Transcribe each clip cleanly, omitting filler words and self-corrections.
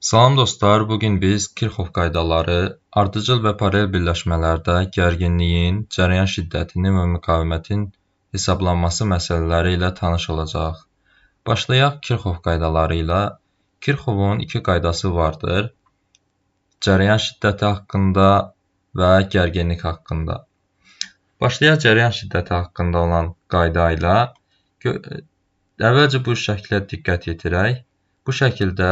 Salam dostlar, bugün biz Kirxov qaydaları, ardıcıl və paralel birləşmələrdə gərginliyin, cərəyan şiddətinin və müqavimətin hesablanması məsələləri ilə tanış olacağıq. Başlayaq Kirxov qaydaları ilə. Kirxovun iki qaydası vardır: cərəyan şiddəti haqqında və gərginlik haqqında. Başlayaq cərəyan şiddəti haqqında olan qayda ilə. Əvvəlcə bu şəklə diqqət yetirək. Bu şəkildə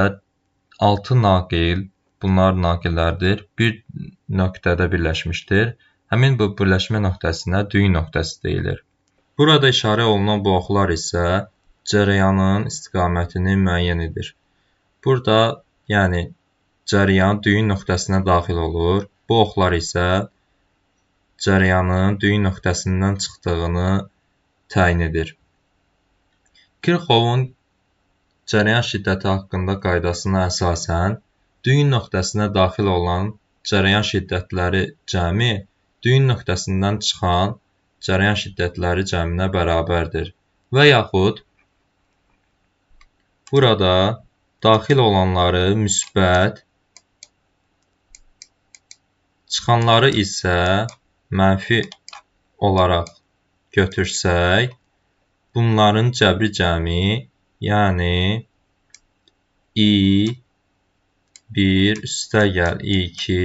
6 naqil, bunlar naqillərdir, bir nöqtədə birləşmişdir. Həmin bu birləşmə nöqtəsinə düyün nöqtəsi deyilir. Burada işarə olunan bu oxlar isə cərəyanın istiqamətini müəyyən edir. Burada, yəni cərəyan düyün nöqtəsinə daxil olur. Bu oxlar isə cərəyanın düyün nöqtəsindən çıxdığını təyin edir. Kirxovun cərəyan şiddəti haqqında qaydasına əsasən, düyün nöqtəsinə daxil olan cərəyan şiddətləri cəmi düyün nöqtəsindən çıxan cərəyan şiddətləri cəminə bərabərdir. Və yaxud burada daxil olanları müsbət, çıxanları isə mənfi olaraq götürsək, bunların cəbri cəmi, yəni I1 üstəgəl I2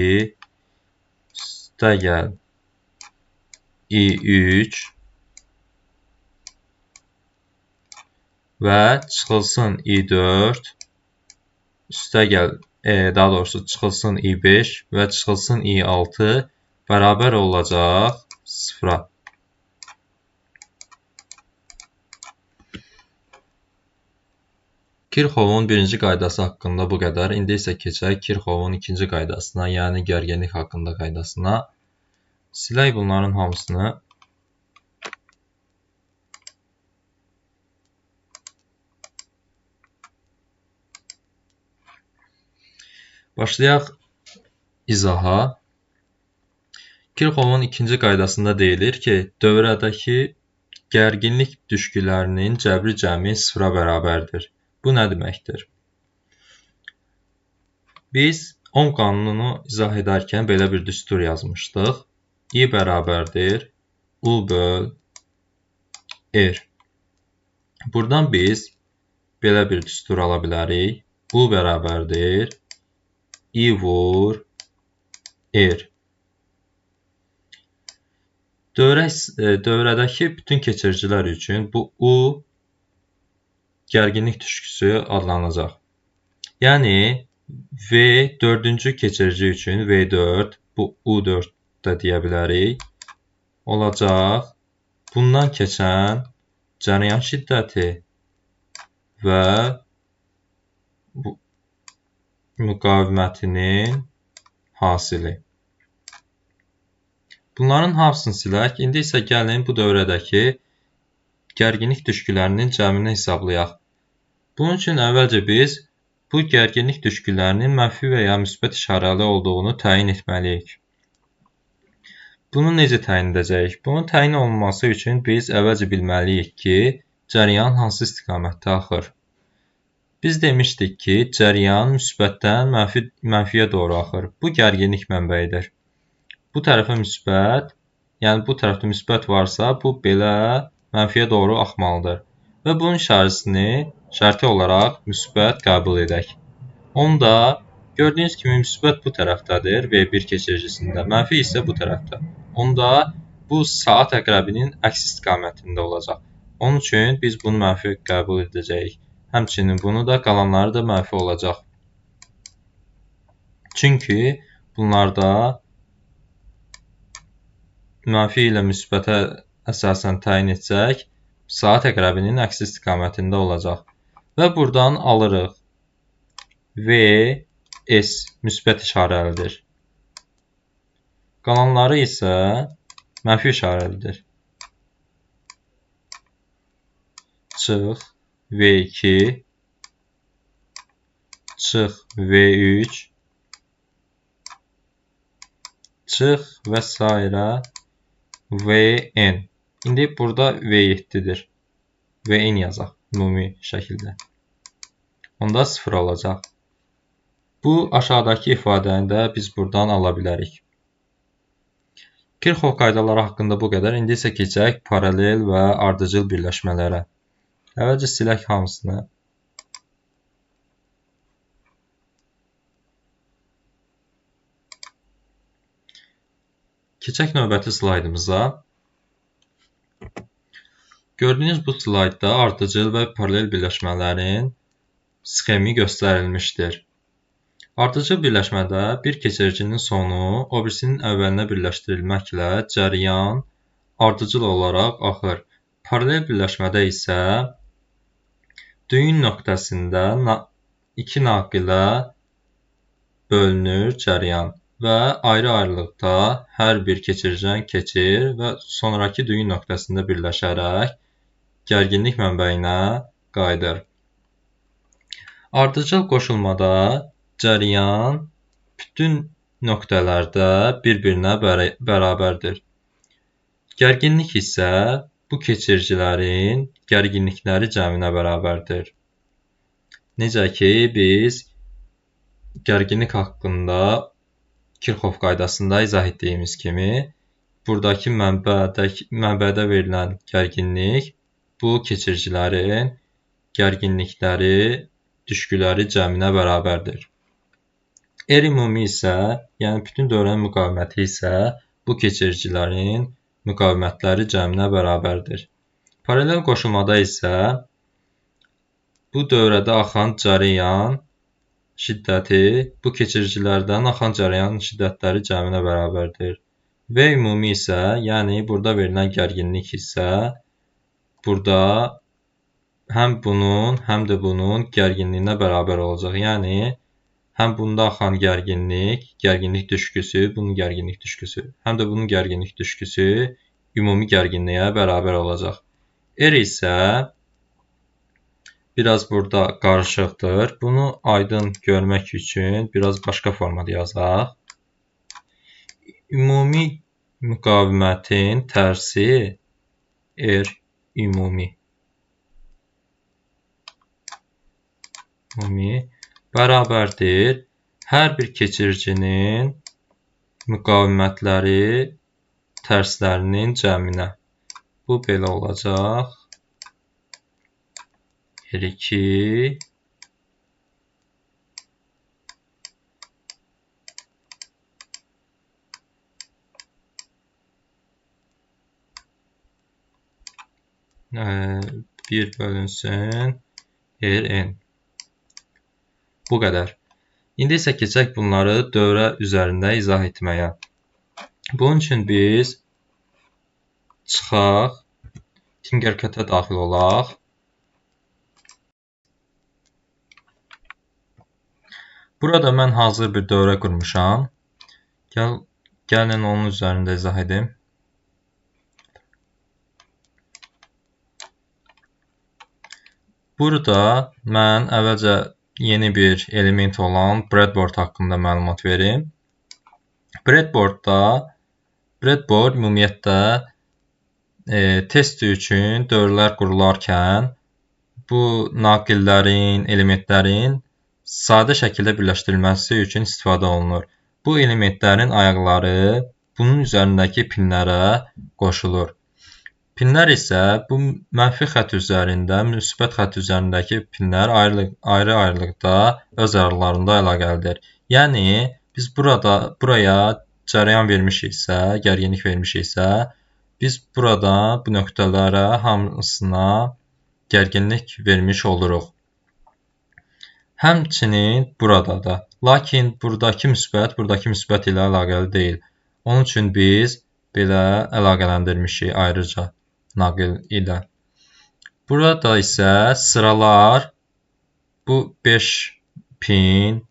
üstəgəl I3 və çıxılsın I4 üstəgəl, daha doğrusu çıxılsın I5 və çıxılsın I6 bərabər olacaq 0-a. Kirxovun birinci qaydası haqqında bu qədər. İndi isə keçək Kirxovun ikinci qaydasına, yəni gərginlik haqqında qaydasına. Silək bunların hamısını. Başlayaq izaha. Kirxovun ikinci qaydasında deyilir ki, dövrədəki gərginlik düşkülərinin cəbri cəmi 0-a bərabərdir. Bu nə deməkdir? Biz Ohm qanununu izah edərkən belə bir düstur yazmışdıq. I bərabərdir U böl R. Buradan biz belə bir düstur ala bilərik. U bərabərdir I vur R. Dövrədəki bütün keçiricilər üçün bu U gərginlik düşküsü adlanacaq. Yəni V4-cü keçirici üçün V4, bu U4 də deyə bilərik, olacaq bundan keçən cərəyan şiddəti və müqavimətinin hasili. Bunların hamısını silək. İndi isə gəlin bu dövrədəki gərginlik düşkülərinin cəmini hesablayaq. Bunun üçün əvvəlcə biz bu gərginlik düşkülərinin mənfi və ya müsbət işarəli olduğunu təyin etməliyik. Bunu necə təyin edəcəyik? Bunun təyin olunması üçün biz əvvəlcə bilməliyik ki, cərəyan hansı istiqamətdə axır. Biz demişdik ki, cərəyan müsbətdən mənfiyə doğru axır. Bu gərginlik mənbəyidir. Bu tərəfə müsbət, yəni bu tərəfdə müsbət varsa, bu belə mənfiyə doğru axmalıdır. Və bunun şərti olaraq müsbət qəbul edək. Onda gördüyünüz kimi müsbət bu tərəfdədir V1 keçiricisində, mənfi isə bu tərəfdə. Onda bu saat əqrəbinin əks istiqamətində olacaq. Onun üçün biz bunu mənfi qəbul edəcəyik. Həmçinin bunu da, qalanları da mənfi olacaq. Çünki bunlarda mənfi ilə müsbətə əsasən təyin etsək, saat əqrəbinin əks istiqamətində olacaq. Və buradan alırıq VS müsbət işarəlidir. Qalanları isə mənfi işarəlidir. Çıx V2, çıx V3, çıx və s. VN. İndi burada V7-dir. VN yazaq ümumi şəkildə. Onda 0 olacaq. Bu aşağıdakı ifadəni də biz buradan ala bilərik. Kirchhoff qaydaları haqqında bu qədər. İndi isə keçək paralel və ardıcıl birləşmələrə. Əvvəlcə silək hamısını. Keçək növbəti slaydımıza. Gördüyünüz bu slaydda ardıcıl və paralel birləşmələrin sxemi göstərilmişdir. Ardıcıl birləşmədə bir keçiricinin sonu o birisinin əvvəlinə birləşdirilməklə cəryan ardıcıl olaraq axır. Paralel birləşmədə isə düyün nöqtəsində iki naqilə bölünür cəryan və ayrı-ayrılıqda hər bir keçiricən keçir və sonraki düyün nöqtəsində birləşərək gərginlik mənbəyinə qayıdır. Ardıcıl qoşulmada cəryan bütün nöqtələrdə bir-birinə bərabərdir. Gərginlik isə bu keçiricilərin gərginlikləri cəminə bərabərdir. Necə ki, biz gərginlik haqqında Kirchhoff qaydasında izah etdiyimiz kimi, buradakı mənbədə verilən gərginlik bu keçiricilərin gərginlikləri, düşküləri cəminə bərabərdir. R ümumi isə, yəni bütün dövrənin müqaviməti isə bu keçiricilərin müqavimətləri cəminə bərabərdir. Paralel qoşulmada isə bu dövrədə axan cəryan şiddəti bu keçiricilərdən axan cəryan şiddətləri cəminə bərabərdir. V ümumi isə, yəni burada verilən gərginlik isə burada həm bunun, həm də bunun gərginliyinə bərabər olacaq. Yəni həm bunda axan gərginlik düşküsü, bunun gərginlik düşküsü, həm də bunun gərginlik düşküsü ümumi gərginliyə bərabər olacaq. R isə biraz burada qarışıqdır. Bunu aydın görmək üçün biraz başqa formada yazaq. Ümumi müqavimətin tərsi R ümumi bərabərdir hər bir keçiricinin müqavimətləri tərslərinin cəminə. Bu belə olacaq. R2 1 bölünsün Rn. Bu qədər. İndi isə keçək bunları dövrə üzərində izah etməyə. Bunun üçün biz çıxaq, Tinkercad-ə daxil olaq. Burada mən hazır bir dövrə qurmuşam. Gəlin onun üzərində izah edim. Burada mən əvvəlcə yeni bir element olan breadboard haqqında məlumat verim. Breadboard ümumiyyətlə test üçün dövrlər qurularkən bu naqillərin, elementlərin sadə şəkildə birləşdirilməsi üçün istifadə olunur. Bu elementlərin ayaqları bunun üzərindəki pinlərə qoşulur. Pinlər isə bu mənfi xətt üzərində, müsbət xətt üzərindəki pinlər ayrı-ayrılıqda öz aralarında əlaqəlidir. Yəni, biz buraya cəryan vermişiksə, gərginlik vermişiksə, biz burada bu nöqtələrə hamısına gərginlik vermiş oluruq. Həmçinin burada da. Lakin buradakı müsbət ilə əlaqəli deyil. Onun üçün biz belə əlaqələndirmişik ayrıca naqil ilə. Burada isə sıralar bu 5 pin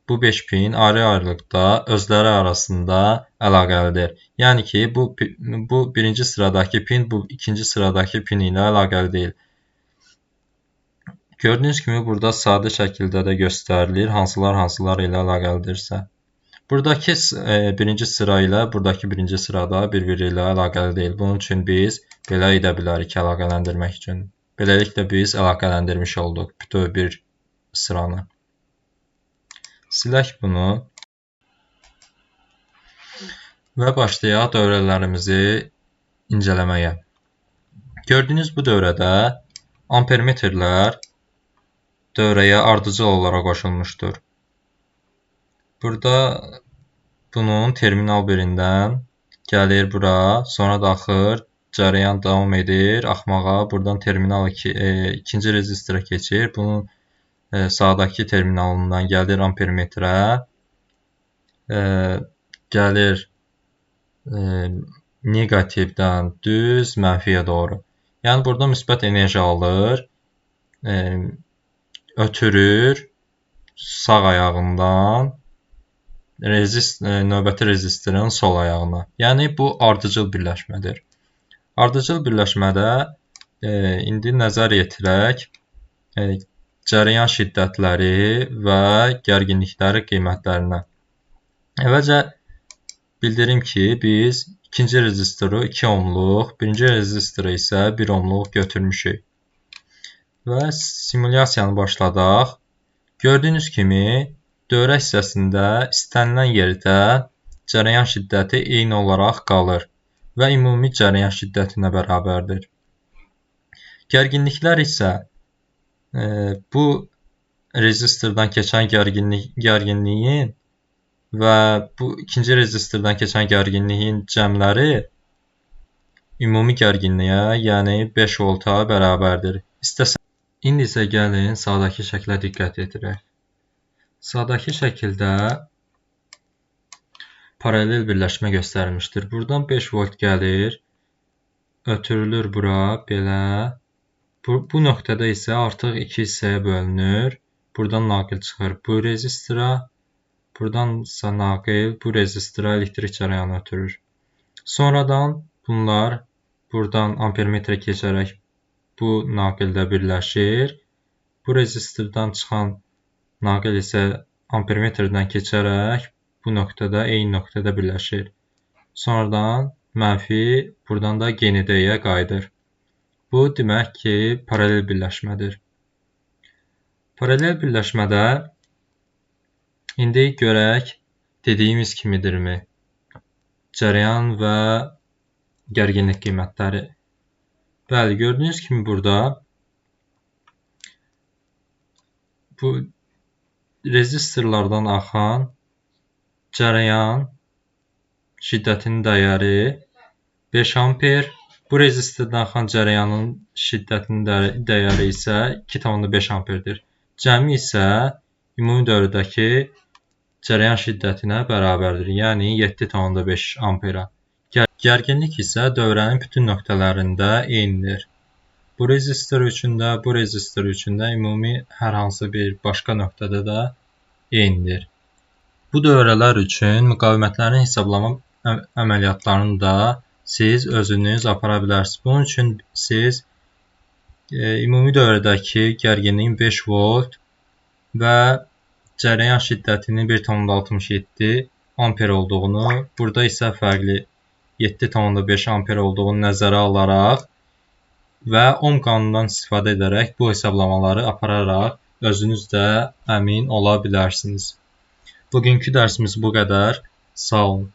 ayrı-ayrılıqda özləri arasında əlaqəlidir. Yəni ki, bu birinci sıradakı pin bu ikinci sıradakı pin ilə əlaqəli deyil. Gördüyünüz kimi burada sadə şəkildə də göstərilir hansılar ilə əlaqəlidirsə. Buradakı birinci sıra ilə buradakı birinci sırada bir-biri ilə əlaqəli deyil. Bunun üçün biz belə edə bilərik əlaqələndirmək üçün. Beləliklə biz əlaqələndirmiş olduq bütöv bir sıranı. Silək bunu və başlayaq dövrələrimizi incələməyə. Gördüyünüz bu dövrədə ampermetrlər dövrəyə ardıcıl olaraq qoşulmuşdur. Burada bunun terminal birindən gəlir bura, sonra da axır, cərəyan davam edir axmağa. Buradan terminal ikinci rezistora keçir. Bunun sağdakı terminalından gəlir ampermetrə, gəlir negativdən düz mənfiyə doğru. Yəni burada müsbət enerji alır, ötürür sağ ayağından növbəti rezistorun sol ayağına. Yəni bu ardıcıl birləşmədir. Ardıcıl birləşmədə indi nəzər yetirək cərəyan şiddətləri və gərginlikləri qiymətlərinə. Əvvəlcə bildirim ki, biz ikinci rezistoru 2 ohmluq, birinci rezistoru isə 1 ohmluq götürmüşük. Və simulyasiyanı başladaq. Gördüyünüz kimi, dövrə hissəsində istənilən yerdə cərəyan şiddəti eyni olaraq qalır və ümumi cərəyan şiddətinə bərabərdir. Gərginliklər isə bu rezistordan keçən gərginliyin və bu ikinci rezistordan keçən gərginliyin cəmləri ümumi gərginliyə, yəni 5 volta bərabərdir. İndi isə gəlin sağdakı şəklə diqqət yetirək. Sağdakı şəkildə paralel birləşmə göstərilmişdir. Buradan 5 volt gəlir, ötürülür bura, belə. Bu nöqtədə isə artıq 2 hissəyə bölünür. Buradan naqil çıxır bu rezistora, buradan isə naqil bu rezistora elektrik cərəyanı ötürür. Sonradan bunlar buradan ampermetrə keçərək bu naqildə birləşir. Bu rezistordan çıxan naqil isə ampermetrdən keçərək bu nöqtədə, eyni nöqtədə birləşir. Sonradan mənfi buradan da GND-yə qayıdır. Bu demək ki, paralel birləşmədir. Paralel birləşmədə indi görək dediyimiz kimidirmi? Cərəyan və gərginlik qiymətləri. Bəli, gördüyünüz kimi burada bu rezistorlardan axan cərəyan şiddətinin dəyəri 5 amper. Bu rezistordan axan cərəyanın şiddətinin dəyəri isə 2,5 amperdir. Cəmi isə ümumi dövrədəki cərəyan şiddətinə bərabərdir, yəni 7,5 ampera. Gərginlik isə dövrənin bütün nöqtələrində eynidir. Bu rezistor üçün də, bu rezistor üçün də, ümumi hər hansı bir başqa nöqtədə də eynidir. Bu dövrələr üçün müqavimətlərin hesablama əməliyyatlarını da siz özünüz apara bilərsiniz. Bunun üçün siz ümumi dövrədəki gərginliyin 5 volt və cərəyan şiddətinin 1,67 amper olduğunu, burada isə fərqli 7,5 amper olduğunu nəzərə alaraq və Ohm qanunundan istifadə edərək bu hesablamaları apararaq özünüz də əmin ola bilərsiniz. Bugünkü dərsimiz bu qədər. Sağ olun.